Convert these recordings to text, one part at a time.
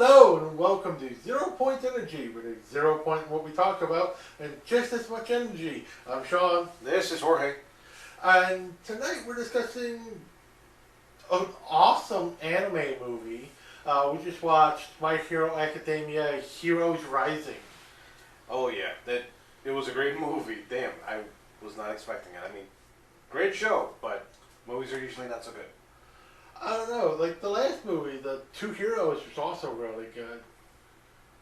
Hello and welcome to 0 Point Energy, where there's 0 point in what we talk about and just as much energy. I'm Sean. This is Jorge. And tonight we're discussing an awesome anime movie. We just watched My Hero Academia Heroes Rising. Oh yeah, it was a great movie. Damn, I was not expecting it. I mean, great show, but movies are usually not so good. I don't know, like the last movie, The Two Heroes, was also really good.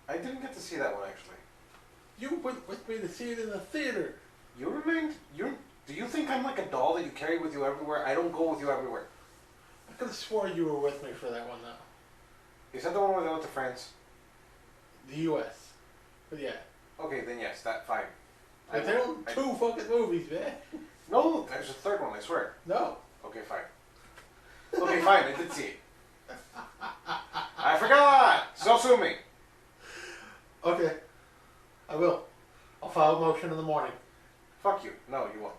I didn't get to see that one actually. You went with me to see it in the theater. Do you think I'm like a doll that you carry with you everywhere? I don't go with you everywhere. I could have sworn you were with me for that one though. Is that the one where they went to France? The U.S. But yeah. Okay, then yes, that fine. But there were two fucking movies, man. No, there's a third one, I swear. No. Okay, fine. Okay, fine, I did see it. I forgot! So sue me. Okay. I will. I'll file a motion in the morning. Fuck you. No, you won't.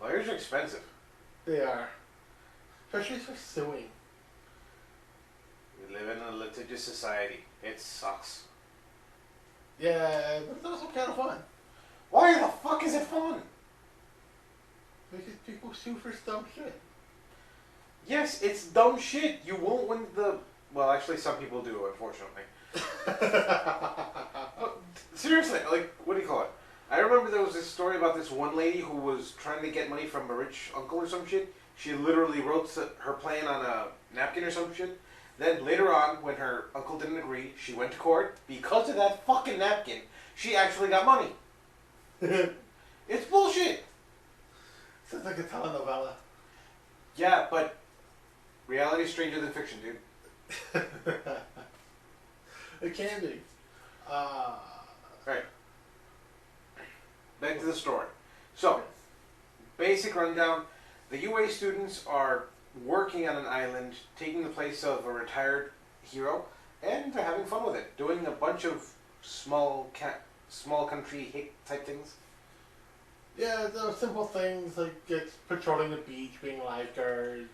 Lawyers are expensive. They are. Especially for suing. We live in a litigious society. It sucks. Yeah, but it's also kind of fun. Why the fuck is it fun? Because people sue for dumb shit. Yes, it's dumb shit. You won't win the... Well, actually, some people do, unfortunately. But seriously, like, what do you call it? I remember there was this story about this one lady who was trying to get money from a rich uncle or some shit. She literally wrote her plan on a napkin or some shit. Then later on, when her uncle didn't agree, she went to court. Because of that fucking napkin, she actually got money. It's bullshit. Sounds like a telenovela. Yeah, but reality is stranger than fiction, dude. It can be. Right. Back to the story. So, basic rundown. The UA students are working on an island, taking the place of a retired hero, and they're having fun with it, doing a bunch of small country hick type things. Yeah, those simple things like patrolling the beach, being lifeguards,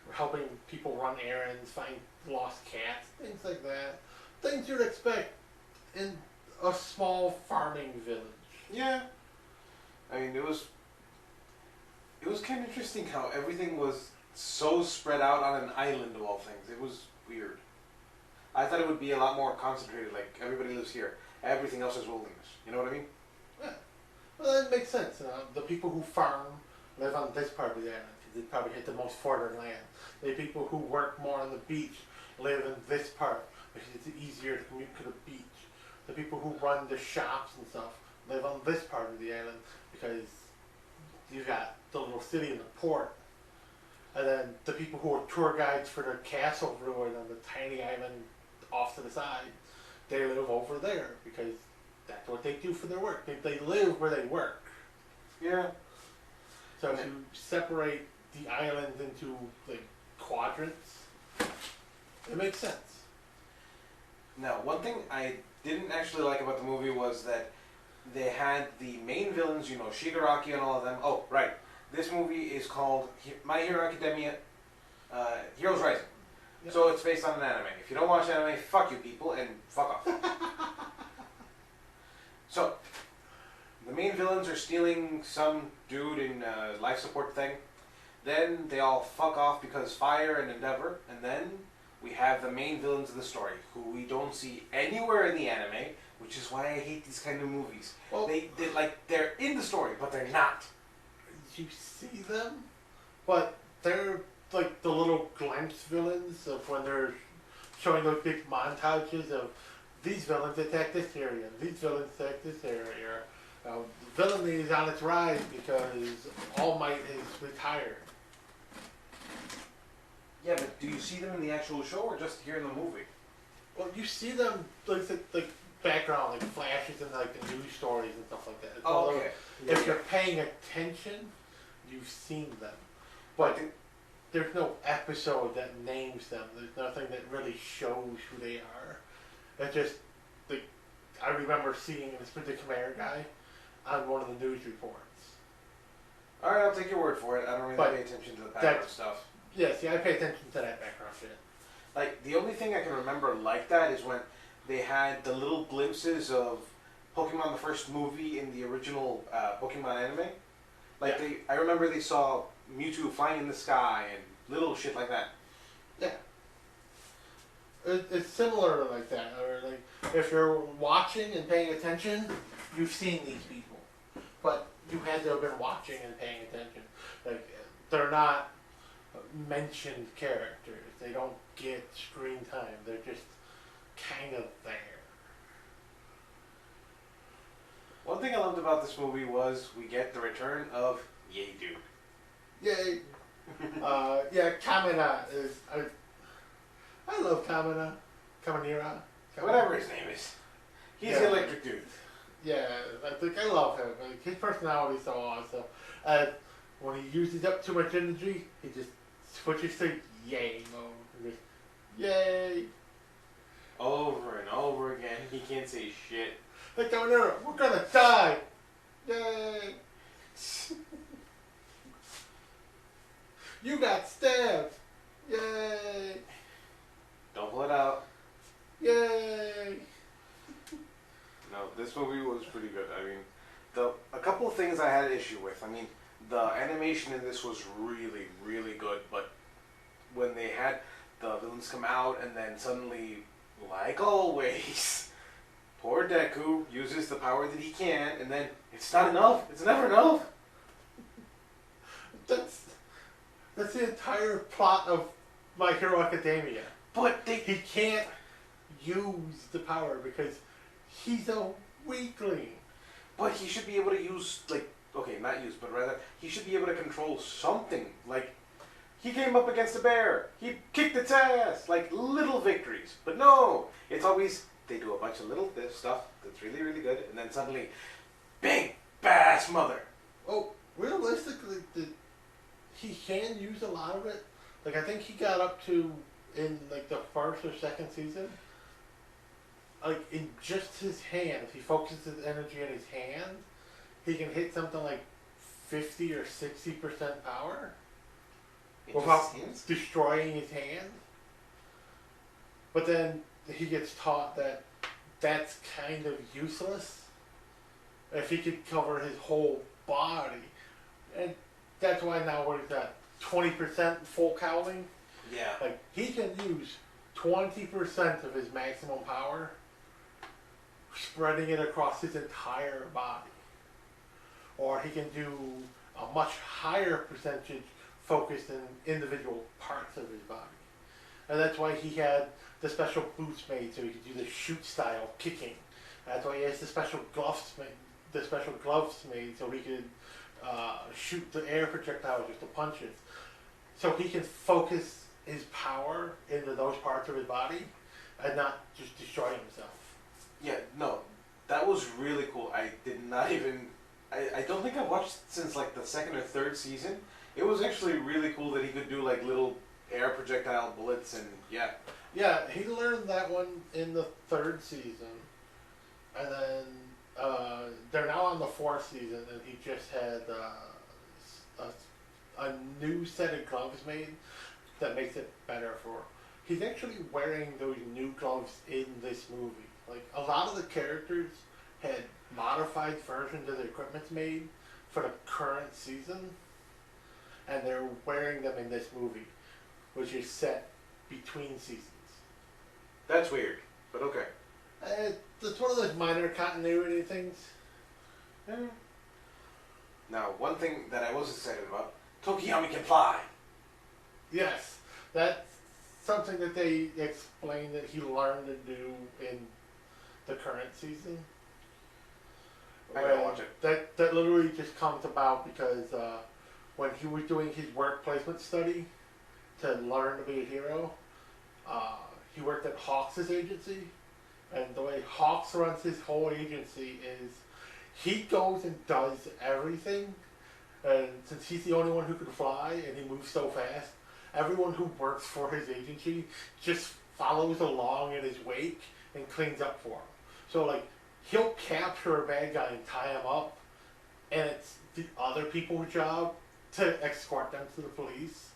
or helping people run errands, find lost cats, things like that. Things you'd expect in a small farming village. Yeah. I mean, it was kind of interesting how everything was so spread out on an island of all things. It was weird. I thought it would be a lot more concentrated, like everybody lives here. Everything else is wilderness. You know what I mean? Yeah. Well, that makes sense. The people who farm live on this part of the island because they probably hit the most fertile land. The people who work more on the beach live in this part because it's easier to commute to the beach. The people who run the shops and stuff live on this part of the island because you got the little city and the port. And then the people who are tour guides for the castle ruin on the tiny island off to the side, they live over there because that's what they do for their work. They live where they work. Yeah. So if you separate the island into like quadrants, it makes sense. Now, one thing I didn't actually like about the movie was that they had the main villains, you know, Shigaraki and all of them. Oh, right. This movie is called My Hero Academia Heroes Rising. Yep. So it's based on an anime. If you don't watch anime, fuck you people and fuck off. So, the main villains are stealing some dude in a life support thing. Then they all fuck off because fire and endeavor. And then we have the main villains of the story, who we don't see anywhere in the anime, which is why I hate these kind of movies. Well, they're in the story, but they're not. You see them, but they're like the little glimpse villains of when they're showing those big montages of these villains attack this area, these villains attack this area. Villainy is on its rise because All Might is retired. Yeah, but do you see them in the actual show or just here in the movie? Well, you see them like background, like flashes in like the news stories and stuff like that. Oh, okay. If you're paying attention, you've seen them, but there's no episode that names them. There's nothing that really shows who they are. It's just like I remember seeing this particular guy on one of the news reports. All right, I'll take your word for it. I don't really pay attention to the background stuff. Yeah, see, I pay attention to that background shit. Like, the only thing I can remember like that is when they had the little glimpses of Pokemon, the first movie in the original Pokemon anime. Like, Yeah. I remember they saw Mewtwo flying in the sky and little shit like that. Yeah. It's similar like that. Or like if you're watching and paying attention, you've seen these people, but you had to have been watching and paying attention. Like they're not mentioned characters. They don't get screen time. They're just kind of there. One thing I loved about this movie was we get the return of Yay Dude. Yay! Yeah, Kamina is. I love Kamina. Kaminira. Whatever his name is. He's Yeah. the electric dude. Yeah, I think I love him. Like, his personality is so awesome. And when he uses up too much energy, he just switches to yay mode. And just, yay! Over and over again. He can't say shit. Like, we're gonna die! Yay! You got stabbed! Yay! Don't pull it out. Yay! No, this movie was pretty good. I mean, a couple of things I had issue with. I mean, the animation in this was really, really good, but when they had the villains come out and then suddenly, like always, poor Deku uses the power that he can, and then it's not enough. It's never enough. That's the entire plot of My Hero Academia. But He can't use the power because he's a weakling. But he should be able to use, like, okay, not use, but rather, he should be able to control something. Like, he came up against a bear. He kicked its ass. Like, little victories. But no, it's always, they do a bunch of little stuff that's really, really good, and then suddenly, big, badass mother. Oh, realistically, he can use a lot of it. Like, I think he got up to, in, like, the first or second season, like, in just his hand, if he focuses his energy in his hand, he can hit something like 50 or 60% power without destroying his hand. But then he gets taught that that's kind of useless if he could cover his whole body. And that's why now what is that, 20% full cowling? Yeah. Like, he can use 20% of his maximum power, spreading it across his entire body. Or he can do a much higher percentage focused in individual parts of his body. And that's why he had the special boots made so he could do the shoot style kicking. That's why he has the special gloves made so he could shoot the air projectiles with the punches. So he can focus his power into those parts of his body and not just destroy himself. Yeah, no, that was really cool. I did not even, I don't think I watched since like the second or third season. It was actually really cool that he could do like little air projectile bullets and yeah. Yeah, he learned that one in the third season. And then they're now on the fourth season and he just had a new set of gloves made that makes it better for him. He's actually wearing those new gloves in this movie. Like, a lot of the characters had modified versions of the equipment made for the current season, and they're wearing them in this movie, which is set between seasons. That's weird, but okay. It's one of those minor continuity things. Yeah. Now, one thing that I was excited about, Tokiyami can fly. Yes, that's something that they explained that he learned to do in the current season. I gotta watch it. That literally just comes about because when he was doing his work placement study to learn to be a hero, he worked at Hawks' agency, and the way Hawks runs his whole agency is he goes and does everything, and since he's the only one who can fly and he moves so fast, everyone who works for his agency just follows along in his wake and cleans up for him. So, like, he'll capture a bad guy and tie him up, and it's the other people's job to escort them to the police,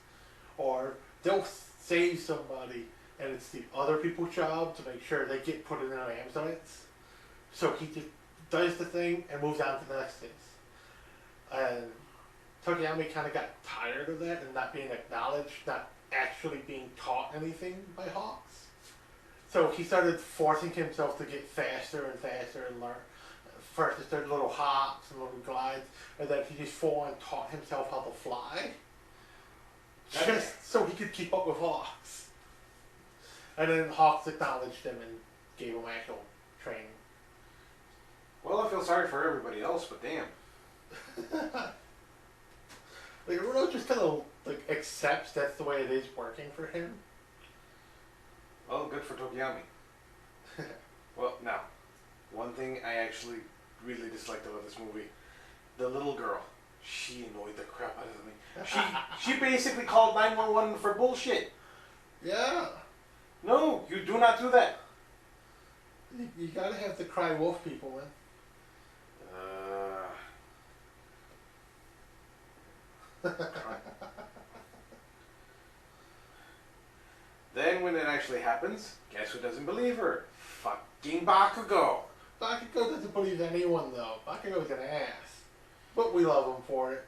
or they'll save somebody and it's the other people's job to make sure they get put in an ambulance. So he just does the thing and moves on to the next things. And Tokiyami kind of got tired of that and not being acknowledged, not actually being taught anything by Hawks. So he started forcing himself to get faster and faster and learn. First it started little hops and little glides, and then he just full on taught himself how to fly. Just so he could keep up with Hawks. And then Hawks acknowledged him and gave him actual training. Well, I feel sorry for everybody else, but damn. Like, everyone just kind of like accepts that's the way it is working for him. Well, good for Tokiyami. Well, now, one thing I actually really disliked about this movie, the little girl, she annoyed the crap out of me. She basically called 911 for bullshit. Yeah. No, you do not do that. You gotta have the cry wolf people, man. Then when it actually happens, guess who doesn't believe her? Fucking Bakugo. Bakugo doesn't believe anyone, though. Bakugo's an ass. But we love him for it.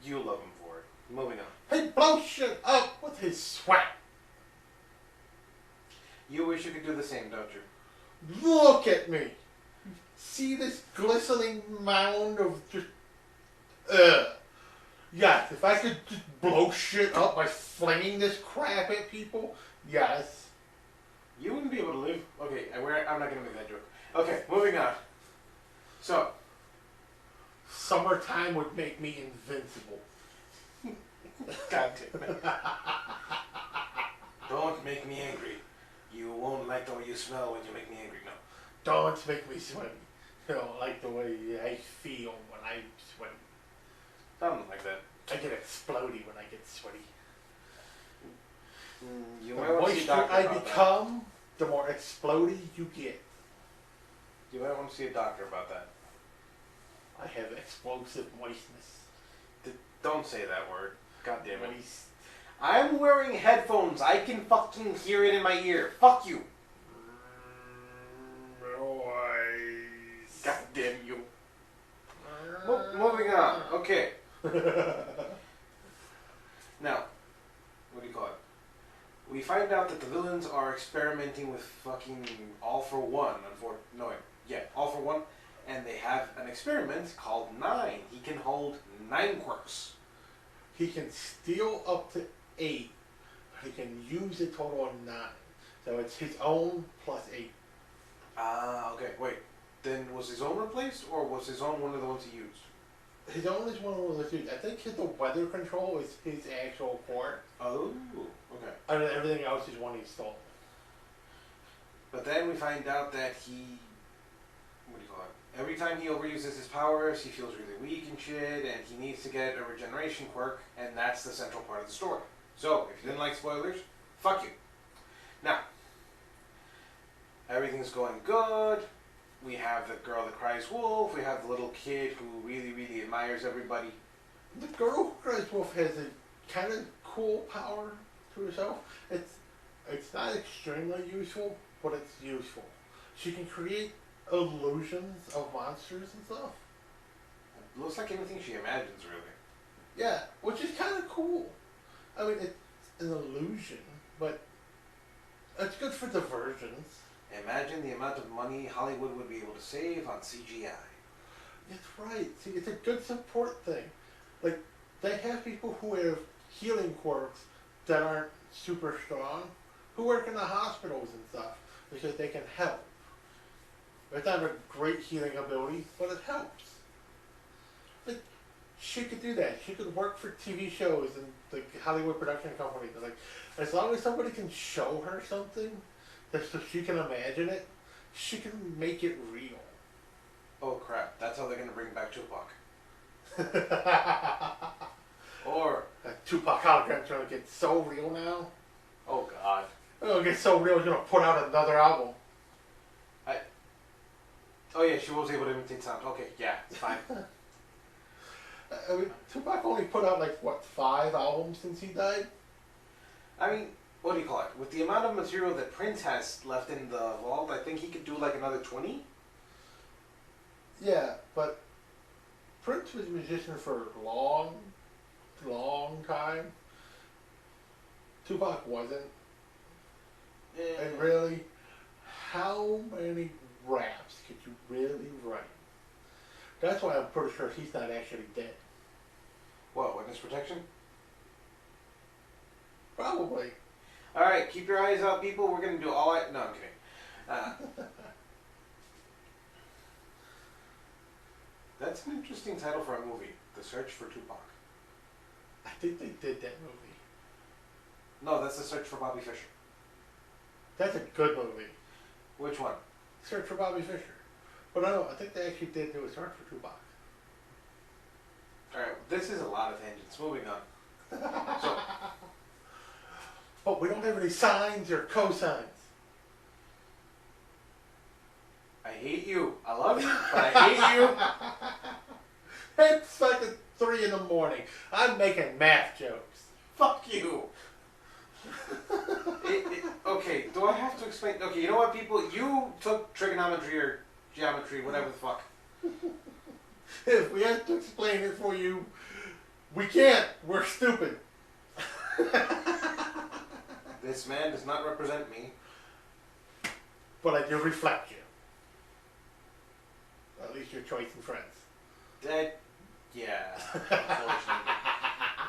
You love him for it. Moving on. He blows shit up with his sweat. You wish you could do the same, don't you? Look at me. See this glistening mound of just... Yes, if I could just blow shit up by flinging this crap at people, yes. You wouldn't be able to live. Okay, I'm not going to make that joke. Okay, moving on. So. Summertime would make me invincible. God damn it. Don't make me angry. You won't like the way you smell when you make me angry, no. Don't make me sweaty. You don't like the way I feel when I'm sweaty. Something like that. I get explodey when I get sweaty. You The might want to see a moister doctor I about become, the more explodey you get. that. You might want to see a doctor about that. I have explosive moistness. Don't say that word. God damn it. Moist. I'm wearing headphones. I can fucking hear it in my ear. Fuck you. Moist. God damn you. Moving on. Okay. Now, what do you call it? We find out that the villains are experimenting with fucking All for One. All for One. And they have an experiment called 9. He can hold 9 quirks. He can steal up to 8, but he can use a total of 9. So it's his own plus 8. Okay, wait. Then was his own replaced, or was his own one of the ones he used? His own is one of those dudes. I think the weather control is his actual core. Oh, okay. And then everything else is one he stole. But then we find out that what do you call it? Every time he overuses his powers, he feels really weak and shit, and he needs to get a regeneration quirk, and that's the central part of the story. So, if you didn't like spoilers, fuck you. Now, everything's going good. We have the girl that cries wolf. We have the little kid who really, really admires everybody. The girl who cries wolf has a kind of cool power to herself. It's not extremely useful, but it's useful. She can create illusions of monsters and stuff. It looks like anything she imagines, really. Yeah, which is kind of cool. I mean, it's an illusion, but it's good for diversions. Imagine the amount of money Hollywood would be able to save on CGI. That's right. See, it's a good support thing. Like, they have people who have healing quirks that aren't super strong, who work in the hospitals and stuff, because they can help. It's not a great healing ability, but it helps. Like, she could do that. She could work for TV shows and the Hollywood production companies. Like, as long as somebody can show her something, so she can imagine it, she can make it real. Oh crap, that's how they're going to bring back Tupac. Or... Tupac hologram's going to get so real now. Oh god. It's going to get so real, he's going to put out another album. Oh yeah, she was able to imitate sound. Okay, yeah, it's fine. I mean, Tupac only put out, like, what, 5 albums since he died? I mean, what do you call it? With the amount of material that Prince has left in the vault, I think he could do like another 20. Yeah, but Prince was a musician for a long time. Tupac wasn't. And really, how many raps could you really write? That's why I'm pretty sure he's not actually dead. What, witness protection? Probably. Alright, keep your eyes out, people. We're going to do all I... No, I'm kidding. That's an interesting title for a movie. The Search for Tupac. I think they did that movie. No, that's The Search for Bobby Fischer. That's a good movie. Which one? Search for Bobby Fischer. But no, I think they actually did do a Search for Tupac. Alright, this is a lot of tangents. Moving on. So, but we don't have any sines or cosines. I hate you. I love you, but I hate you. It's fucking 3 in the morning. I'm making math jokes. Fuck you. Okay, do I have to explain? Okay, you know what, people? You took trigonometry or geometry, whatever the fuck. If we have to explain it for you, we can't. We're stupid. This man does not represent me. But I do reflect you. At least your choice in friends. Yeah, unfortunately.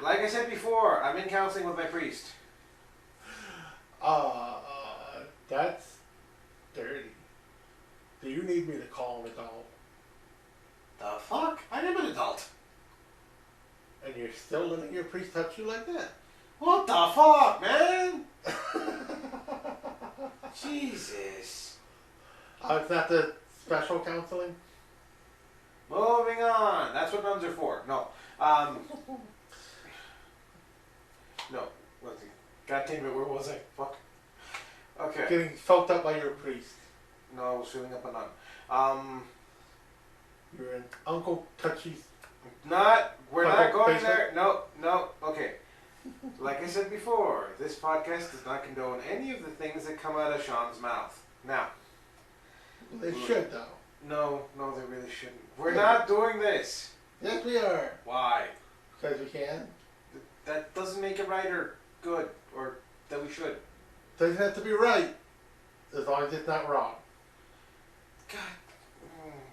Like I said before, I'm in counseling with my priest. That's dirty. Do you need me to call an adult? The fuck? I am an adult. And you're still letting your priest touch you like that? What the fuck, man? Jesus. It's not the special counseling? Moving on. That's what nuns are for. No. No. Let's see. God damn it, where was I? Fuck. Okay. Getting fucked up by your priest. No, I was filling up a nun. You're in Uncle Touchy's. We're not going basement? there. No, okay. Like I said before, this podcast does not condone any of the things that come out of Sean's mouth. Now. They should, though. No, they really shouldn't. We're not doing this. Yes, we are. Why? Because we can. That doesn't make it right or good, or that we should. Doesn't have to be right, as long as it's not wrong. God.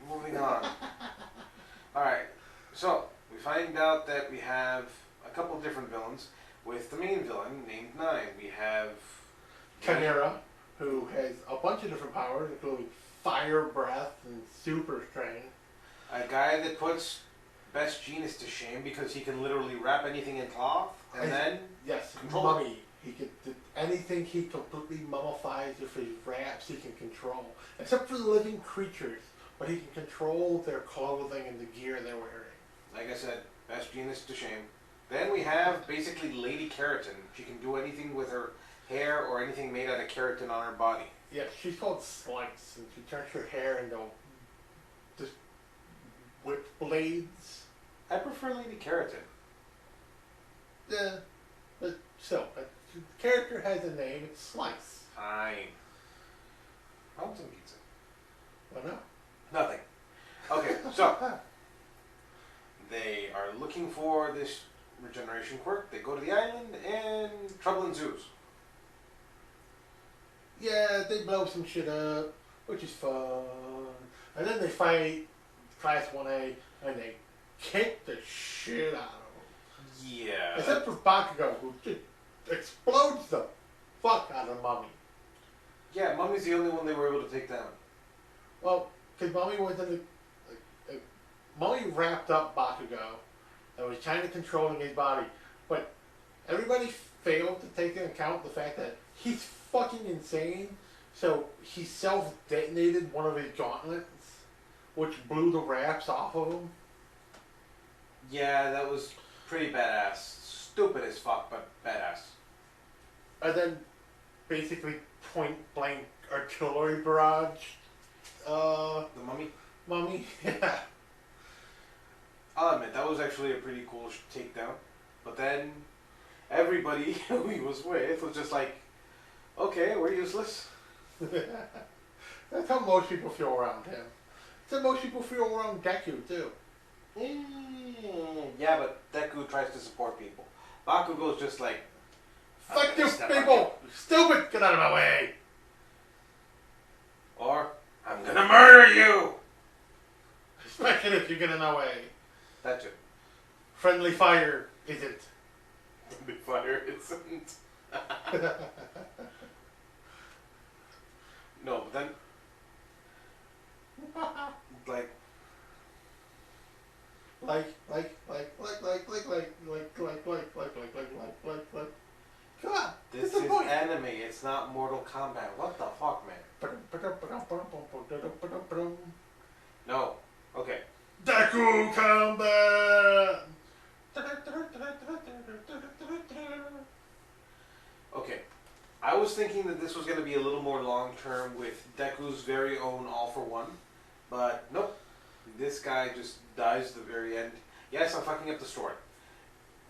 Moving on. Alright, so we find out that we have a couple different villains, with the main villain named Nine. We have Chimera, who has a bunch of different powers, including fire breath and super strength. a guy that puts Best Genius to shame because he can literally wrap anything in cloth and then yes, control mummy. He could do anything. He completely mummifies if he wraps. He can control, except for the living creatures. But he can control their clothing and the gear they're wearing. Like I said, Best Genius to shame. Then we have basically Lady Keratin. She can do anything with her hair or anything made out of keratin on her body. Yeah, she's called Slice, and she turns her hair into just whip blades. I prefer Lady Keratin. Yeah, but still, the character has a name. It's Slice. Fine. I want some pizza. Why not? Nothing. Okay, so they are looking for this regeneration quirk. They go to the island and trouble ensues. Yeah, they blow some shit up, which is fun. And then they fight Class 1A, and they kick the shit out of them. Yeah. Except for Bakugo, who just explodes the fuck out of Mummy. Yeah, Mummy's the only one they were able to take down. Well, because Mummy was in Mummy wrapped up Bakugo and was kind of controlling his body, but everybody failed to take into account the fact that he's fucking insane. So he self-detonated one of his gauntlets, which blew the wraps off of him. Yeah, that was pretty badass. Stupid as fuck, but badass. And then basically point blank artillery barrage. The Mummy? Mummy, yeah. I'll admit, that was actually a pretty cool takedown. But then everybody who he was with was just like, Okay, we're useless. That's how most people feel around him. That's how most people feel around Deku too. Yeah, but Deku tries to support people. Bakugo's just like, Fuck you people! Stupid! Get out of my way! or, I'm gonna murder you! Especially if you get in my way. That too. Friendly fire isn't. The fire isn't. No, but then, like, Come on, this that's the is point. anime, it's not Mortal Kombat. What the fuck, man? No. Okay. Deku combat. Okay. I was thinking that this was going to be a little more long-term with Deku's very own all-for-one. But, nope. This guy just dies at the very end. Yes, I'm fucking up the story.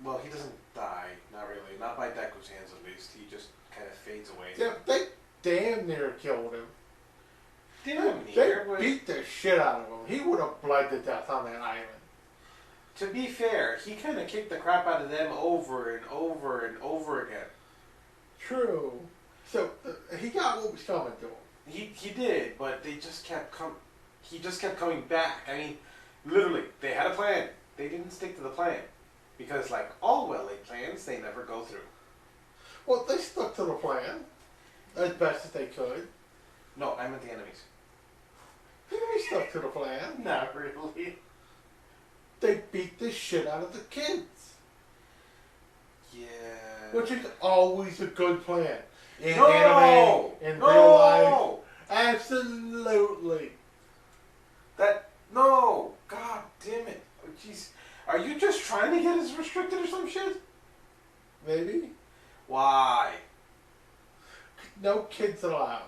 Well, he doesn't die. Not really. Not by Deku's hands, at least. He just kind of fades away. Yeah, they damn near killed him. Damn They near, but beat the shit out of him. He would have bled to death on that island. to be fair, he kind of kicked the crap out of them over and over and over again. True. So he got what was coming to him. He did, but they just kept he just kept coming back. I mean, literally, they had a plan. They didn't stick to the plan. Because like all well-laid plans, they never go through. Well, they stuck to the plan as best as they could. No, I meant the enemies. They stuck to the plan. Not really. They beat the shit out of the kids. Yeah. Which is always a good plan. In No! anime, in No! real life. Absolutely. No! God damn it. Oh, jeez. Are you just trying to get us restricted or some shit? Maybe. Why? No kids allowed.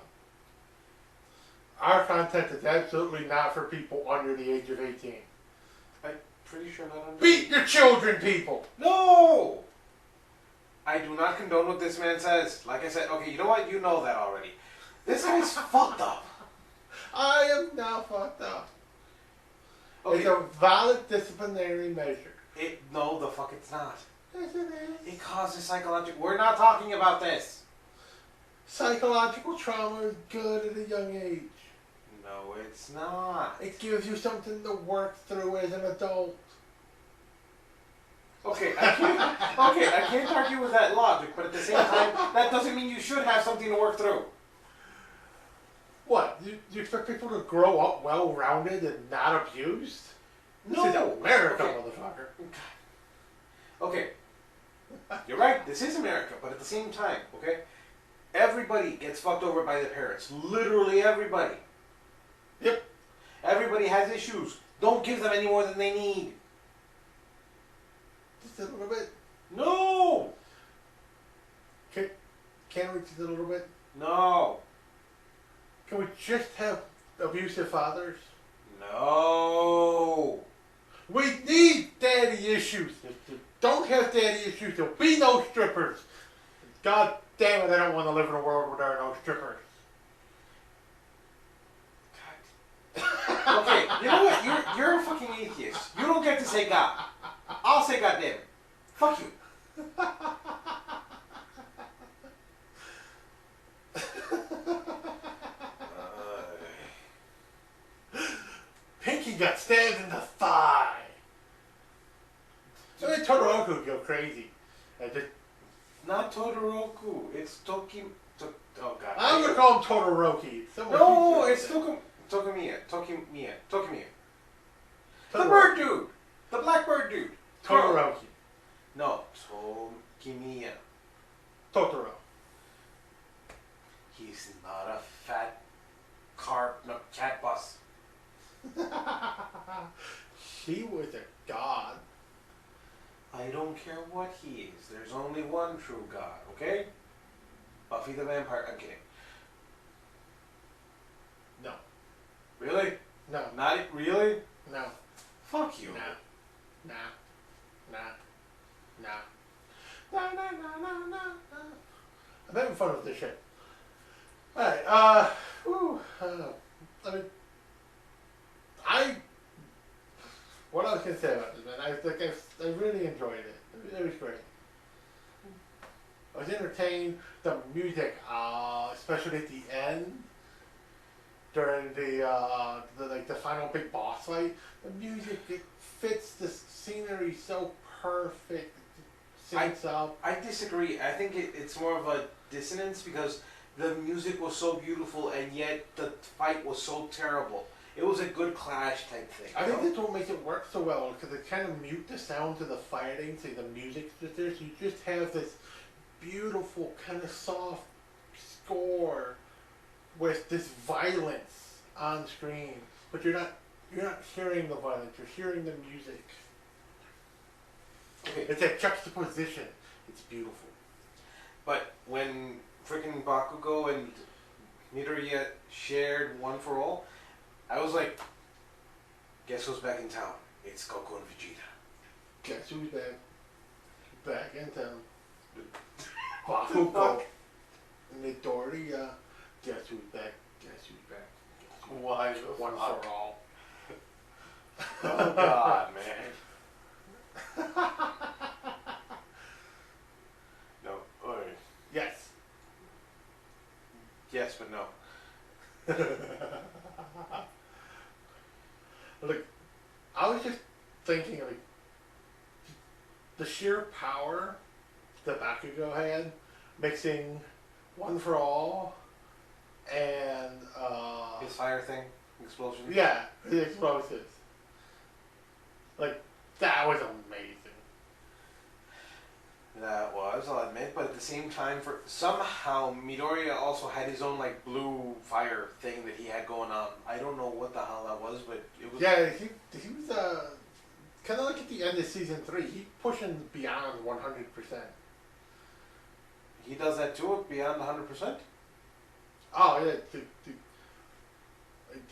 Our content is absolutely not for people under the age of 18. I'm pretty sure not under. Beat your children, people! No! I do not condone what this man says. Like I said, okay, you know what? You know that already. This guy's fucked up. I am now fucked up. Okay. It's a valid disciplinary measure. No, the fuck it's not. Yes, it is. It causes psychological. We're not talking about this. Psychological trauma is good at a young age. No, it's not. It gives you something to work through as an adult. Okay, I can't argue with that logic, but at the same time, that doesn't mean you should have something to work through. What? You expect people to grow up well-rounded and not abused? No. This is America, Okay. motherfucker. Okay, you're right, this is America, but at the same time, okay, everybody gets fucked over by their parents. Literally everybody. Yep. Everybody has issues. Don't give them any more than they need. Just a little bit. No! Can we just a little bit? No. Can we just have abusive fathers? No. We need daddy issues. If you don't have daddy issues, there'll be no strippers. God damn it, I don't want to live in a world where there are no strippers. Okay, you know what? You're a fucking atheist. You don't get to say God. I'll say God damn it. Fuck you. Pinky got stabbed in the thigh. So then Todoroki would go crazy. Not Todoroki. It's oh God. I'm gonna call him Todoroki. Someone No, keeps it's saying Tokimiya. that. The bird dude. The black bird dude. Todoroki. No, Tokimiya. Totoro. He's not a fat cat bus. She was a god. I don't care what he is. There's only one true God, okay? Buffy the Vampire. I'm kidding. No. Really? No. Not really? No. Fuck you. Nah. Nah. I'm having fun with this shit. I don't know. I mean, I what I was gonna say about this, man. I really enjoyed it. It was great. I was entertained. The music, especially at the end, during the final big boss fight, the music it fits the scenery so perfect. It syncs up. I disagree. I think it's more of a dissonance because the music was so beautiful and yet the fight was so terrible. It was a good clash type thing. I think that's what makes it work so well because it kind of mute the sounds of the fighting, so the music's just there. So you just have this beautiful kind of soft score with this violence on screen, but you're not hearing the violence. You're hearing the music. Okay. It's a juxtaposition. It's beautiful. But when freaking Bakugo and Midoriya shared One for All, I was like, guess who's back in town? It's Goku and Vegeta. Guess who's back? Back in town. Bakugo. Midoriya. Guess who's back? Guess who's back? Why? One for all. Oh God, man. No. Alright. Yes. Yes, but no. Look, I was just thinking, like, the sheer power that Bakugo had, mixing One for All and His fire thing, explosion. yeah, the explosives. Like, that was amazing. That was, I'll admit, but at the same time, for somehow Midoriya also had his own like blue fire thing that he had going on. I don't know what the hell that was, but it was. Yeah, he was kind of like at the end of season 3. He pushing beyond 100%. He does that too, beyond 100%. Oh yeah,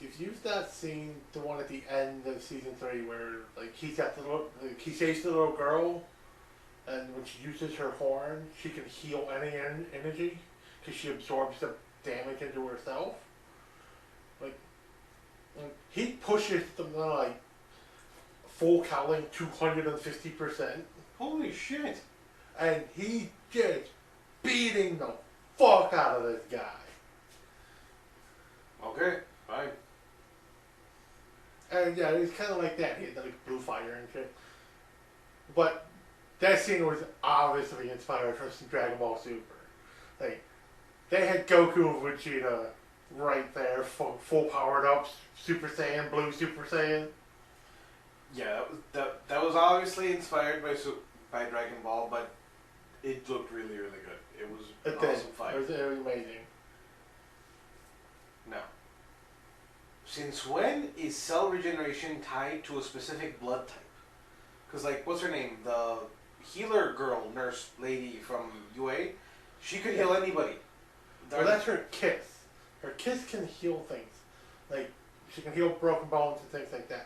if you've not seen the one at the end of season 3 where like he's got the little, like, he saves the little girl, and when she uses her horn, she can heal any energy because she absorbs the damage into herself. Like he pushes them like full cowling 250%, Holy shit! and he just beating the fuck out of this guy. Okay, fine. And yeah, it was kind of like that. He had like blue fire and shit. But that scene was obviously inspired from some Dragon Ball Super. Like, they had Goku and Vegeta right there, full powered up, Super Saiyan, blue Super Saiyan. Yeah, that was obviously inspired by Dragon Ball, but it looked really, really good. It was an awesome fight. It was amazing. Now, since when is cell regeneration tied to a specific blood type? Because, like, what's her name? The healer girl, nurse lady from UA, she could heal anybody. Well, that's her kiss. Her kiss can heal things. Like, she can heal broken bones and things like that.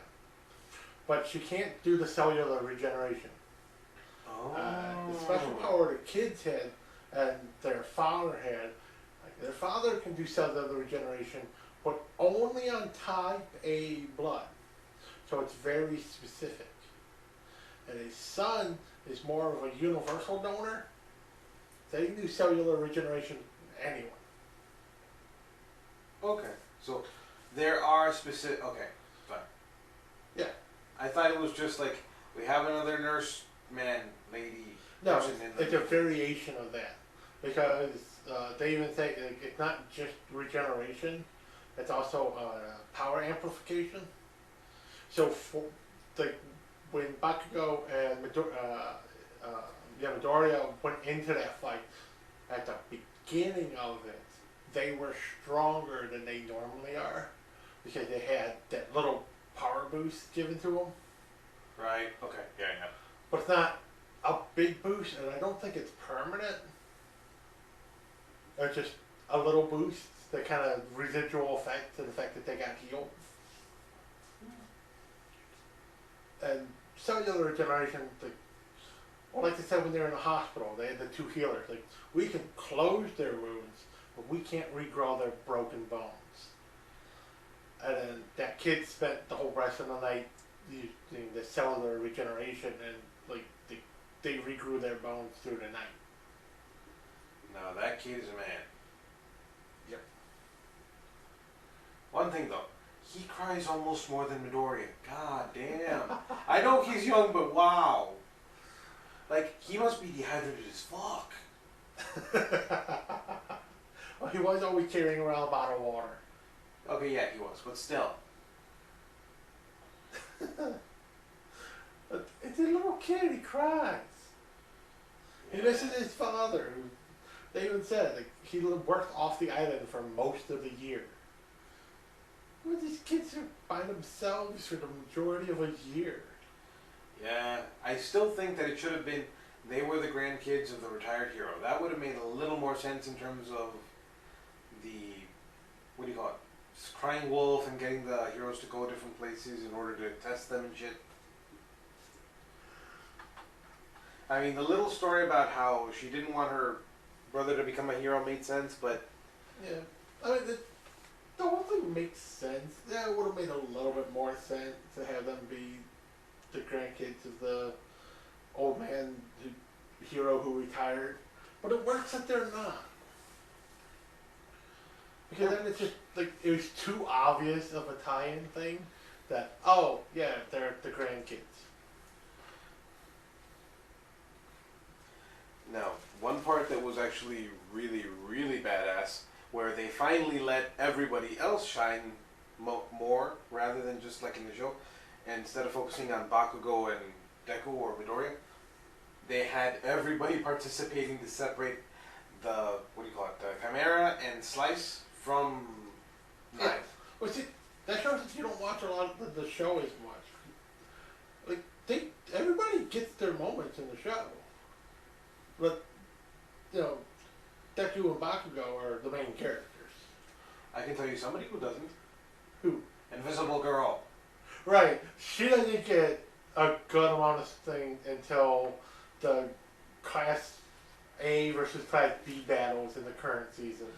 But she can't do the cellular regeneration. Oh. The special power the kids had and their father had, like their father can do cellular regeneration, but only on type A blood. So it's very specific. And his son is more of a universal donor. They can do cellular regeneration anyone. Okay, so there are specific. Okay, fine. Yeah. I thought it was just like we have another nurse man, lady. No, person in it's a variation of that. Because they even say like, it's not just regeneration, it's also power amplification. So for when Bakugo and Midoriya went into that fight, at the beginning of it, they were stronger than they normally are because they had that little power boost given to them. Right. Okay. Yeah. Yeah. But it's not a big boost, and I don't think it's permanent. It's just a little boost, the kind of residual effect to the fact that they got healed. And cellular regeneration, like I said when they were in the hospital, they had the two healers. Like, we can close their wounds, but we can't regrow their broken bones. And then that kid spent the whole rest of the night using the cellular regeneration, and like they regrew their bones through the night. No, that kid is a man. Yep. One thing though, he cries almost more than Midoriya. God damn. I know he's young, but wow. Like, he must be dehydrated as fuck. Well, he was always carrying around a bottle of water. Okay, yeah, he was, but still. It's a little kid, he cries. He misses his father, who they even said like, he worked off the island for most of the year. Well, these kids are by themselves for the majority of a year. Yeah, I still think that it should have been they were the grandkids of the retired hero. That would have made a little more sense in terms of the, what do you call it? Crying wolf and getting the heroes to go different places in order to test them and shit. I mean, the little story about how she didn't want her brother to become a hero made sense, but... Yeah. I mean, the whole thing makes sense. Yeah, it would have made a little bit more sense to have them be the grandkids of the old man hero who retired. But it works that they're not. Because then it's just, like, it was too obvious of a tie-in thing that, oh, yeah, they're the grandkids. Now, one part that was actually really, really badass, where they finally let everybody else shine more, rather than just like in the show, and instead of focusing on Bakugo and Deku or Midoriya, they had everybody participating to separate the, what do you call it, the Chimera and Slice from Knife. Yeah. Well, see, that shows that you don't watch a lot of the show as much. Like, everybody gets their moments in the show. But, you know, Deku and Bakugo are the main characters. I can tell you somebody who doesn't. Who? Invisible Girl. Right. She doesn't get a good amount of thing until the Class A versus Class B battles in the current season.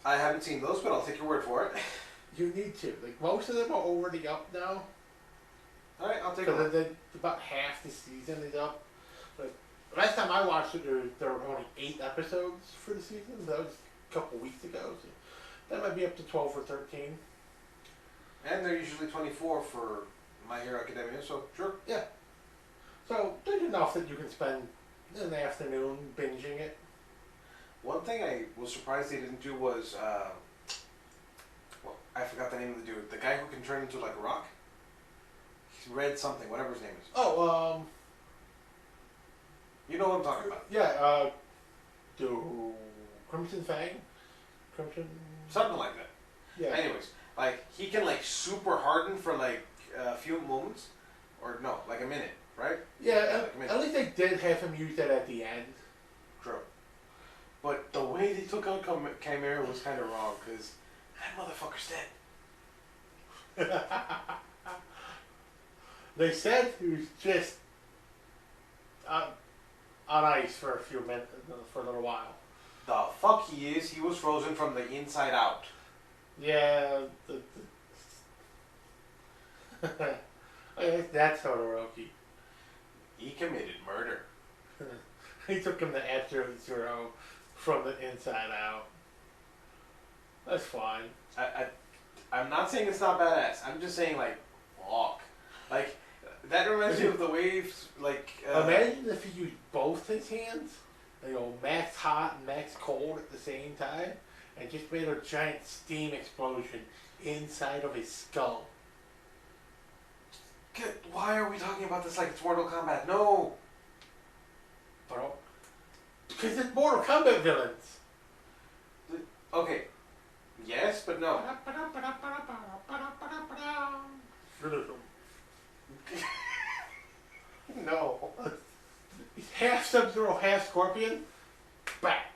I haven't seen those, but I'll take your word for it. You need to. Like, most of them are already up now. Alright, I'll take it. About half the season is up. But last time I watched it, there were only 8 episodes for the season. That was a couple weeks ago. So that might be up to 12 or 13. And they're usually 24 for My Hero Academia, so sure. Yeah. So there's enough that you can spend an afternoon binging it. One thing I was surprised they didn't do was, well, I forgot the name of the dude. The guy who can turn into like a rock. He's Red something, whatever his name is. Oh, you know what I'm talking about. Yeah, Crimson Fang? Crimson? Something like that. Yeah. Anyways, like, he can like super harden for like a few moments. Or no, like a minute, right? Yeah, like a minute. at least they did have him use that at the end. True. But the way they took out Chimera was kind of wrong, because that motherfucker's dead. They said he was just on ice for a few minutes, for a little while. The fuck he is, he was frozen from the inside out. Yeah, I guess that's Todoroki. He committed murder. He took him to Absolute Zero from the inside out. That's fine. I'm not saying it's not badass. I'm just saying, like, fuck. Like, that reminds me of the waves, like... Imagine if he used both his hands, you know, max hot and max cold at the same time, and just made a giant steam explosion inside of his skull. Why are we talking about this like it's Mortal Kombat? No! Bro. Because it's Mortal Kombat villains. Okay. Yes, but no. No. Half Sub-Zero, half Scorpion. Back.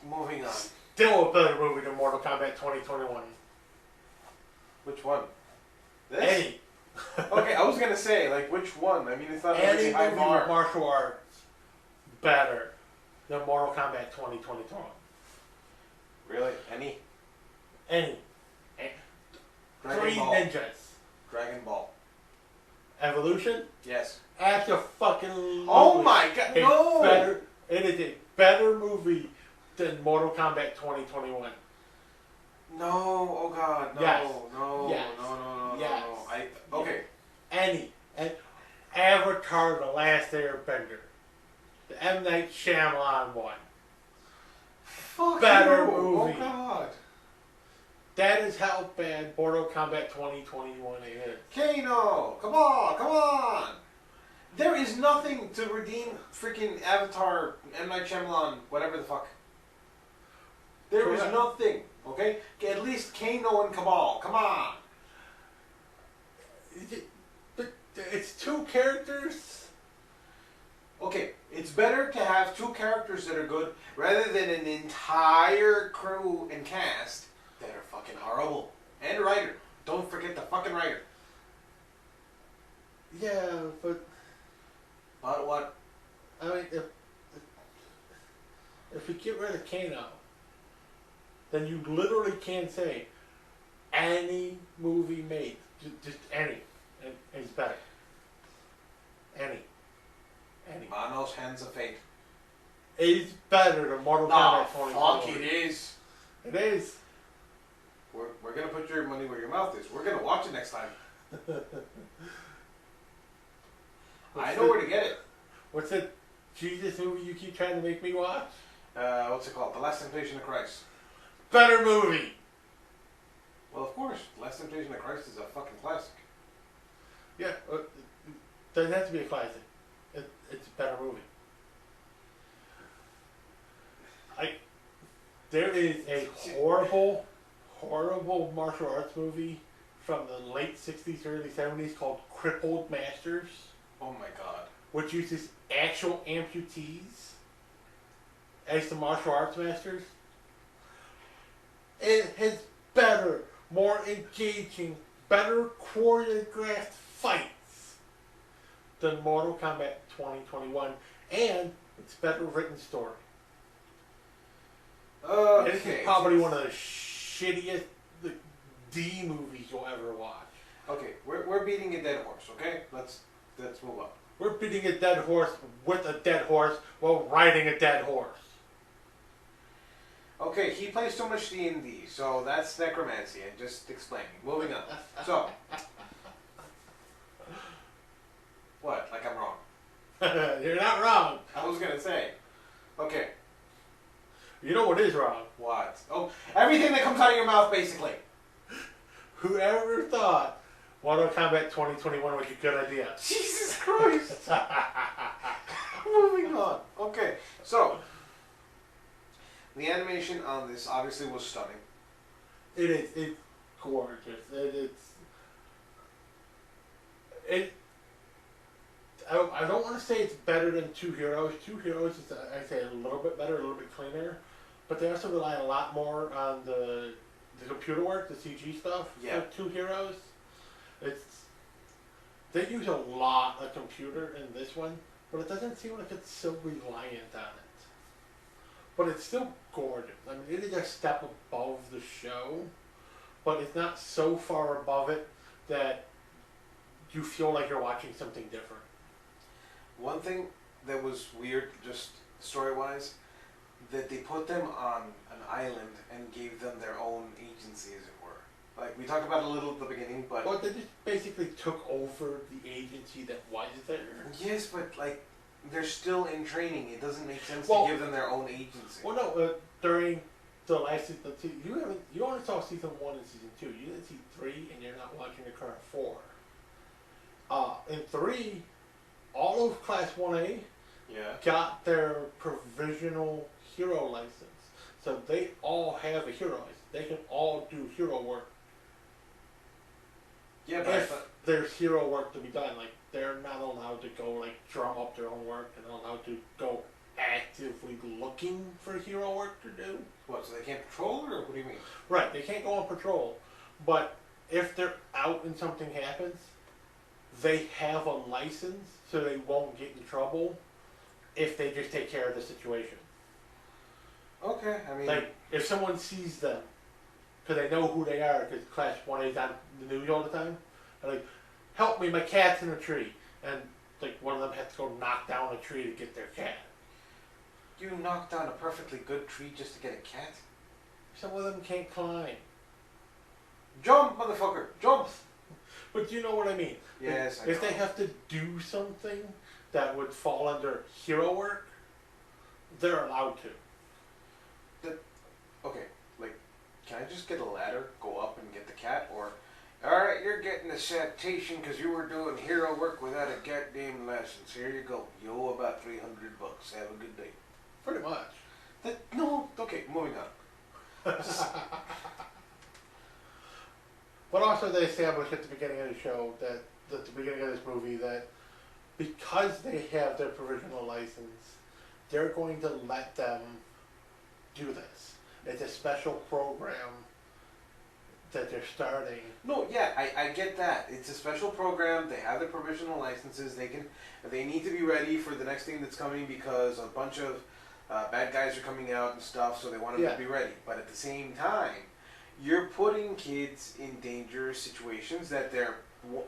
Moving on. Still a better movie than Mortal Kombat 2021. Which one? This? Any. Okay, I was gonna say, like, which one? I mean, it's not a Any really high movie bar. with martial arts. better than Mortal Kombat 2021. Really? Any? Any. Dragon Three Ball. ninjas. Dragon Ball. Evolution? Yes. Abso-fucking-lutely. Oh my god, no! It is a better movie than Mortal Kombat 2021. No, oh god, no, Yes. no, Yes. no, Yes. Okay. And Avatar: The Last Airbender. The M. Night Shyamalan one. Fuck Better you. movie. Oh god. That is how bad Mortal Kombat 2021 is. Kano, come on, come on! There is nothing to redeem freaking Avatar, M. Night Shyamalan, whatever the fuck. There is Correct. nothing, okay? At least Kano and Cabal, come on! But it's two characters. Okay, it's better to have two characters that are good rather than an entire crew and cast that are fucking horrible. And writer. Don't forget the fucking writer. Yeah, but But what? I mean, if we get rid of Kano, then you literally can say any movie made, just any, is better. Any. Manos Hands of Fate. Is better than Mortal Kombat 2021. Fuck, it is. It is. We're gonna put your money where your mouth is. We're gonna watch it next time. I know where to get it. What's that Jesus movie you keep trying to make me watch? What's it called? The Last Temptation of Christ. Better movie. Well, of course. Last Temptation of Christ is a fucking classic. Yeah, doesn't have to be a classic. It's a better movie. There is a horrible martial arts movie from the late 60s, early 70s called Crippled Masters, Oh my god. which uses actual amputees as the martial arts masters. It has better, more engaging, better choreographed fights than Mortal Kombat 2021, and it's better written story. This is probably one of the shittiest D movies you'll ever watch. Okay, we're beating a dead horse. Okay, let's move on. We're beating a dead horse with a dead horse while riding a dead horse. Okay, he plays too much D&D, so that's necromancy. And just explaining. Moving on. So, what? Like I'm wrong? You're not wrong. I was gonna say. Okay, You know what is wrong? what? Oh, everything that comes out of your mouth, basically. Whoever thought Mortal Kombat 2021 was a good idea? Jesus Christ. Moving on. Okay, so the animation on this obviously was stunning. It is. It's gorgeous. I don't want to say it's better than Two Heroes. Two Heroes is, I'd say, a little bit better, a little bit cleaner. But they also rely a lot more on the computer work, the CG stuff. Yeah. For Two Heroes. They use a lot of computer in this one, but it doesn't seem like it's so reliant on it. But it's still gorgeous. I mean, it is a step above the show, but it's not so far above it that you feel like you're watching something different. One thing that was weird, just story-wise, that they put them on an island and gave them their own agency, as it were. Like, we talked about it a little at the beginning, but... Well, they just basically took over the agency that was there. Yes, but, like, they're still in training. It doesn't make sense Well, to give them their own agency. Well, no, during the last season, you only saw season 1 and season 2. You didn't see 3, and you're not watching the current 4. In 3, all of Class 1A Yeah. got their provisional hero license. So they all have a hero license. They can all do hero work. Yeah, but If there's hero work to be done, like, they're not allowed to go, like, drum up their own work. They're not allowed to go actively looking for hero work to do. what, so they can't patrol, or what do you mean? Right, they can't go on patrol. But if they're out and something happens, they have a license, so they won't get in trouble. if they just take care of the situation. Okay, I mean, Like, if someone sees them, because they know who they are, because Class 1A's on the news all the time, they're like, help me, my cat's in a tree. And, like, one of them has to go knock down a tree to get their cat. you knocked down a perfectly good tree just to get a cat? Some of them can't climb. Jump, motherfucker, jump! But you know what I mean. Yes, I If know. they have to do something that would fall under hero work, they're allowed to. Okay, like, can I just get a ladder, go up and get the cat, or, alright, you're getting a citation because you were doing hero work without a goddamn license. Here you go. You owe about $300. Have a good day. Pretty much. No, okay, moving on. But also they established at the beginning of the show that, at the beginning of this movie, that because they have their provisional license, they're going to let them do this. It's a special program that they're starting. No, yeah, I get that. It's a special program. They have their provisional licenses. They need to be ready for the next thing that's coming because a bunch of bad guys are coming out and stuff. So they want them to be ready. But at the same time, you're putting kids in dangerous situations that they're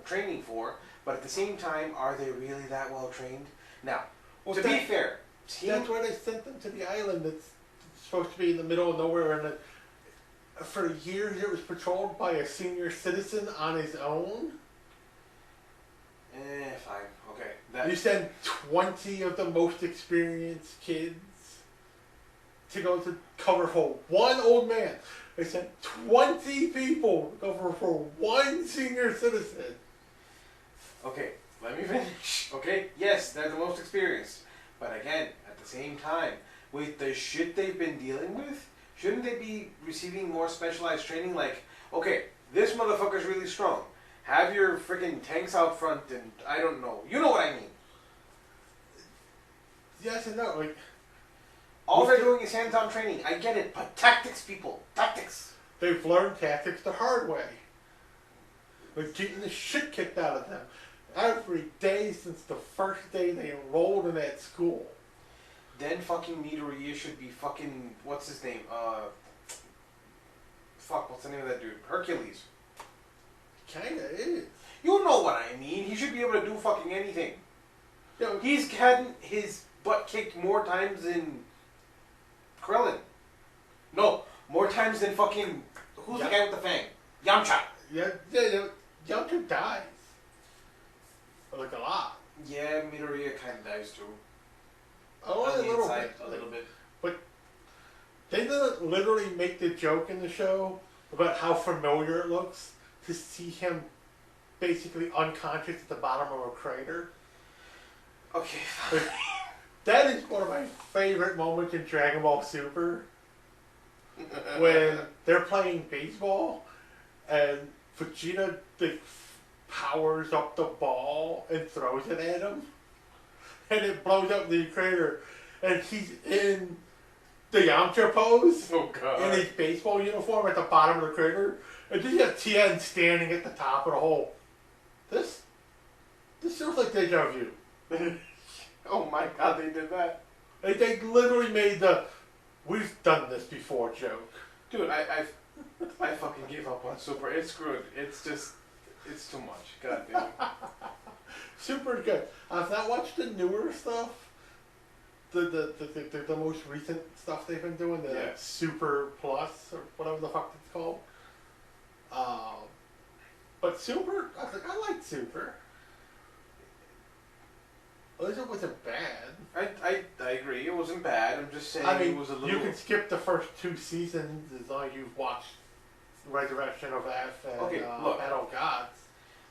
training for. But at the same time, are they really that well trained? Now, to be fair, that's why they sent them to the island. That's supposed to be in the middle of nowhere, and for years it was patrolled by a senior citizen on his own. Fine, okay. You send 20 of the most experienced kids to go to cover for one old man. They sent 20 people to cover for one senior citizen. Okay, let me finish. Okay, yes, they're the most experienced. But again, at the same time, with the shit they've been dealing with, shouldn't they be receiving more specialized training? Like, okay, this motherfucker's really strong. Have your freaking tanks out front and I don't know. You know what I mean. Yes and no. Like, all they're doing is hands-on training. I get it, but tactics, people. Tactics. They've learned tactics the hard way. Like getting the shit kicked out of them every day since the first day they enrolled in that school. Then fucking Midoriya should be fucking, what's his name? Fuck, what's the name of that dude? Hercules. Kinda is. You know what I mean. He should be able to do fucking anything. Yo, He's had his butt kicked more times than Krillin. No, more times than fucking, who's the guy with the fang? Yamcha. yeah, Yamcha dies. Like a lot. Yeah, Midoriya kind of dies too. Only On a the little inside, bit. a little bit. But they didn't literally make the joke in the show about how familiar it looks to see him basically unconscious at the bottom of a crater. Okay. Like, that is one of my favorite moments in Dragon Ball Super. When they're playing baseball and Vegeta powers up the ball and throws it at him. And it blows up the crater. And he's in the Yamcha pose. Oh god. In his baseball uniform at the bottom of the crater. And just got Tien standing at the top of the hole. This feels like deja vu. Oh my god, they did that. They literally made the "we've done this before" joke. Dude, I fucking gave up on Super. It's screwed. It's just, it's too much. God damn it. Super good. I've not watched the newer stuff. The most recent stuff they've been doing. The Yeah. Super Plus or whatever the fuck it's called. But Super, I was like, I liked Super. At least it wasn't bad. I agree. It wasn't bad. I'm just saying I mean, it was a little. you can skip the first 2 seasons as long as you've watched Resurrection of F and Okay, look. Battle of Gods.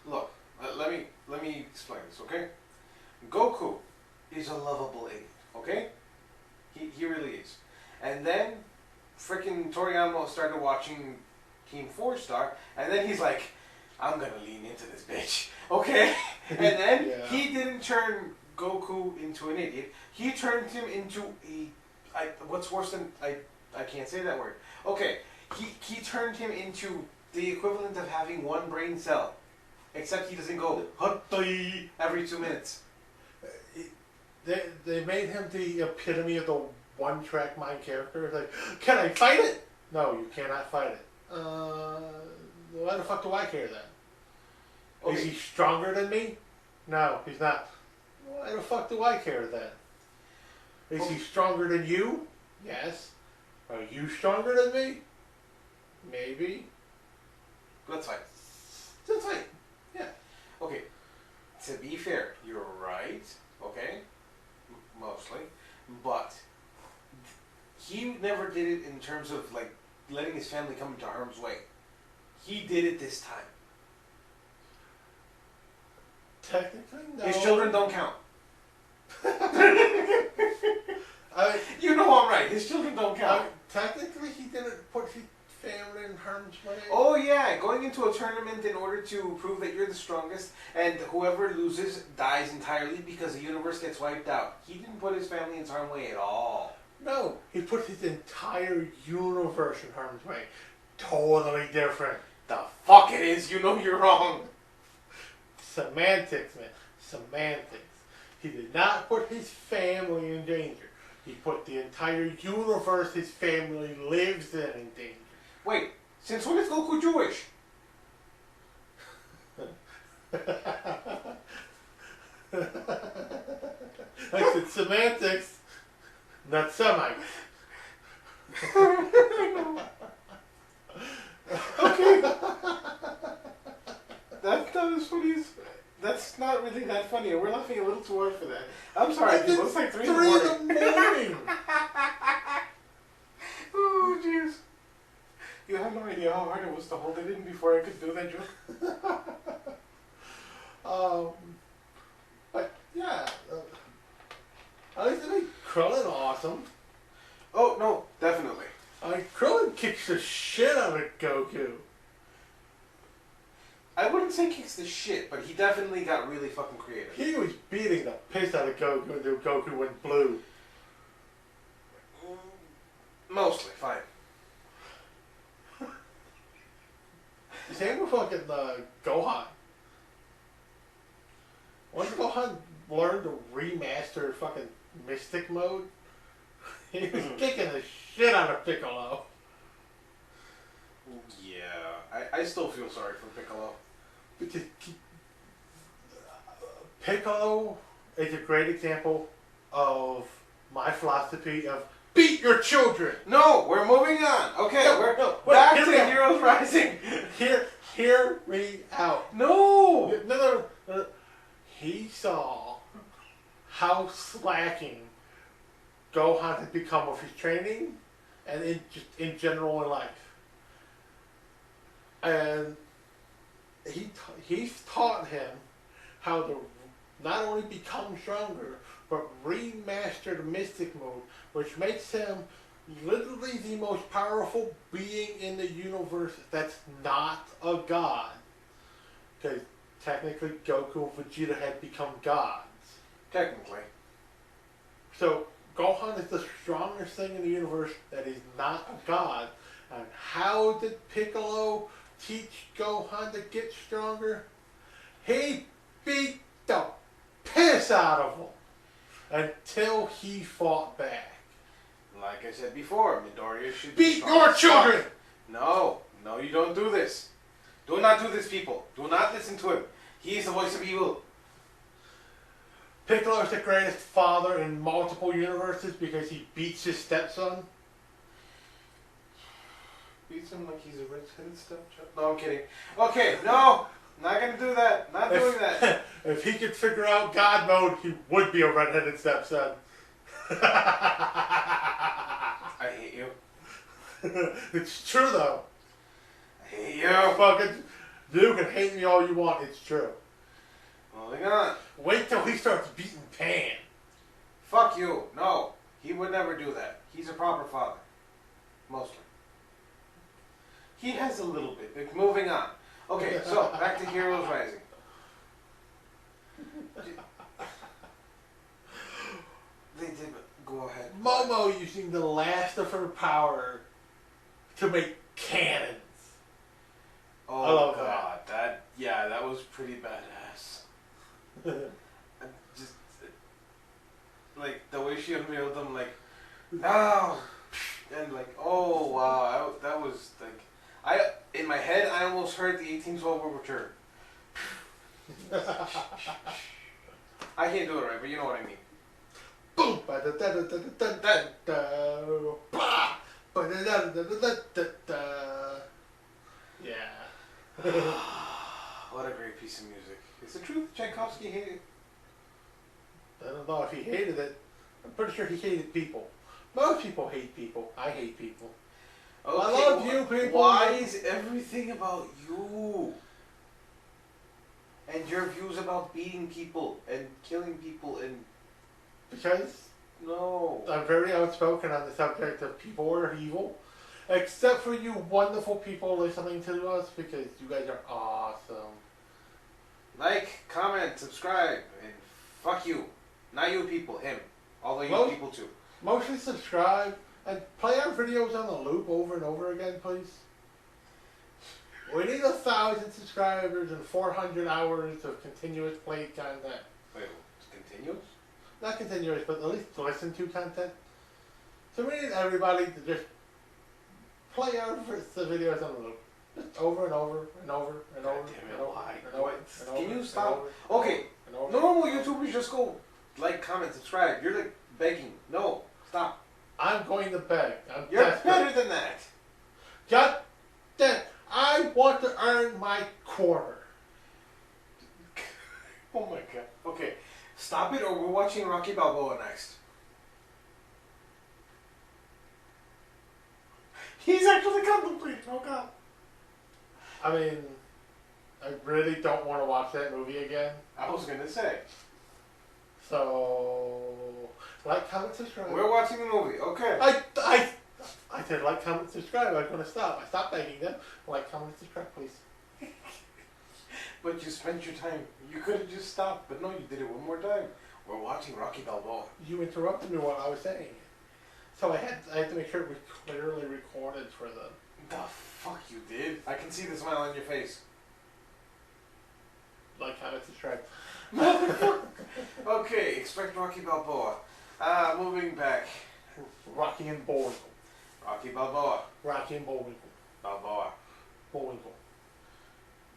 Look, let me explain this, okay? Goku is a lovable idiot, okay? He really is. And then freaking Toriyama started watching Team 4 Star, and then he's like, I'm gonna lean into this bitch, okay? And then Yeah. he didn't turn Goku into an idiot. He turned him into what's worse than I can't say that word. Okay, he turned him into the equivalent of having one brain cell, except he doesn't go "Huttoi" every 2 minutes. they made him the epitome of the one-track mind character. It's like, can I fight it? No, you cannot fight it. Why the fuck do I care then? Okay. Is he stronger than me? No, he's not. Why the fuck do I care then? Is he stronger than you? Yes. Are you stronger than me? Maybe. Let's fight. That's right. Yeah. Okay. To be fair, you're right. Okay. Mostly, but he never did it in terms of like letting his family come into harm's way. He did it this time. Technically, no. His children don't count. I, You know I'm right. His children don't count. technically, he didn't put his family in harm's way. Oh yeah, going into a tournament in order to prove that you're the strongest, and whoever loses dies entirely because the universe gets wiped out. He didn't put his family in harm's way at all. No, he put his entire universe in harm's way. Totally different. The fuck it is, you know you're wrong. Semantics, man. Semantics. He did not put his family in danger. He put the entire universe his family lives in danger. Wait, since when is Goku Jewish? I said semantics, not Semites. Okay. That's not as funny as... That's not really that funny, and we're laughing a little too hard for that. I'm sorry, people. It's like 3 in the morning. Oh, jeez. You have no idea how hard it was to hold it in before I could do that joke. But yeah, I think Krillin awesome. Oh, no, definitely. Krillin kicks the shit out of Goku. I wouldn't say kicks the shit, but he definitely got really fucking creative. He was beating the piss out of Goku until Goku went blue. Mostly, fine. Same with fucking Gohan. Once Gohan learned to remaster fucking Mystic Mode, he was kicking the shit out of Piccolo. Yeah, I still feel sorry for Piccolo. Because Piccolo is a great example of my philosophy of beat your children. No, we're moving on. Okay, we're back to Heroes Rising. Hear me out. No. No. He saw how slacking Gohan had become with his training and in general in life. And he's taught him how to not only become stronger, but remaster the Mystic Mode, which makes him literally the most powerful being in the universe that's not a god. Because technically Goku and Vegeta had become gods. Technically. So Gohan is the strongest thing in the universe that is not a god. And how did Piccolo teach Gohan to get stronger? He beat the piss out of him until he fought back. Like I said before, Midoriya should beat your children! No, you don't do this. Do not do this, people. Do not listen to him. He is the voice of evil. Piccolo is the greatest father in multiple universes because he beats his stepson. Beats him like he's a red-headed stepchild. No, I'm kidding. Okay, no, not gonna do that. Not doing that. If he could figure out God mode, he would be a red-headed stepson. I hate you. It's true though. I hate you. You can hate me all you want. It's true. Moving on. Wait till he starts beating Pan. Fuck you. No, he would never do that. He's a proper father. Mostly. He has a little bit. But moving on. Okay, so back to Heroes Rising. They did. Go ahead. Momo using the last of her power to make cannons. Oh, I love God. That was pretty badass. like the way she unveiled them, like, oh, and like, oh wow, that was like, in my head I almost heard the 1812 overture. I can't do it right, but you know what I mean. Boom! Yeah. What a great piece of music. It's the truth. Tchaikovsky hated. I don't know if he hated it. I'm pretty sure he hated people. Most people hate people. I hate people. Okay, I love you people. Why is everything about you? And your views about beating people and killing people and... Because No. I'm very outspoken on the subject of people are evil. Except for you wonderful people listening to us, because you guys are awesome. Like, comment, subscribe, and fuck you. Not you people, him. Although you people too. Mostly subscribe and play our videos on the loop over and over again, please. We need 1,000 subscribers and 400 hours of continuous played content. Wait, it's continuous? Not continuous, but at least listen to content. So we need everybody to just play the videos on the loop. Just over and over and over and over and over and over. Can you stop? Okay, normal YouTubers just go like, comment, subscribe. You're like begging. No, stop. I'm going to beg. You're better than that. God damn, I want to earn my quarter. Oh my god. Okay, stop it or we're watching Rocky Balboa next. He's actually contemplating. Oh god. I mean, I really don't want to watch that movie again. I was gonna say. So, like, comment, subscribe. We're watching the movie. Okay. I said like, comment, subscribe. I'm going to stop. I stopped begging them. Like, comment, subscribe, please. But you spent your time. You could have just stopped, but no, you did it one more time. We're watching Rocky Balboa. You interrupted me while I was saying it. So I had to make sure it was clearly recorded for them. The fuck you did? I can see the smile on your face. Like, comment, subscribe. Okay, expect Rocky Balboa. Moving back. Rocky and Bullwinkle. Rocky Balboa. Rocky and Bullwinkle. Balboa. Bullwinkle.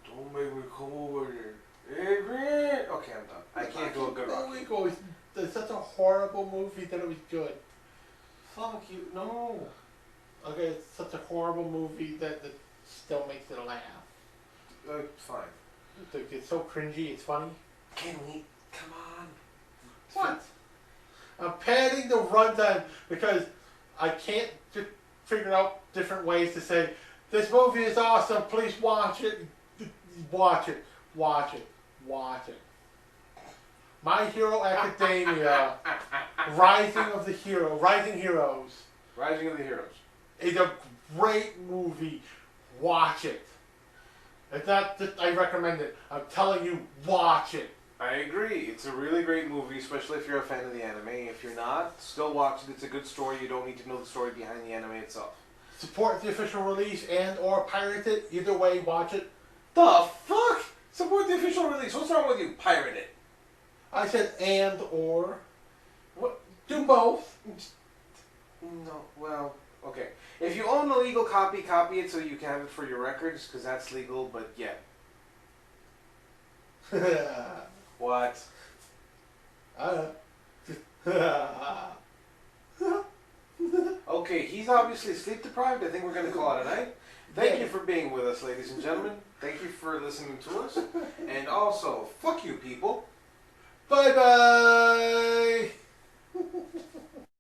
Don't make me come over there. Adrian! Okay, I'm done. I can't do a good Rocky. Bullwinkle is such a horrible movie that it was good. Fuck you. No. Okay, it's such a horrible movie that it still makes it laugh. Fine. It's so cringy, it's funny. Can we? Come on. What? I'm padding the runtime because I can't just figure out different ways to say, this movie is awesome, please watch it. Watch it. Watch it. Watch it. My Hero Academia, Rising of the Hero, Rising Heroes. Rising of the Heroes. Is a great movie. Watch it. It's not just I recommend it. I'm telling you, watch it. I agree. It's a really great movie, especially if you're a fan of the anime. If you're not, still watch it. It's a good story. You don't need to know the story behind the anime itself. Support the official release and or pirate it. Either way, watch it. The fuck? Support the official release. What's wrong with you? Pirate it. I said and or. What? Do both. No, well, okay. If you own a legal copy, copy it so you can have it for your records, because that's legal, but yeah. What? Okay, he's obviously sleep deprived. I think we're going to call it a night. Thank you for being with us, ladies and gentlemen. Thank you for listening to us. And also, fuck you people. Bye bye.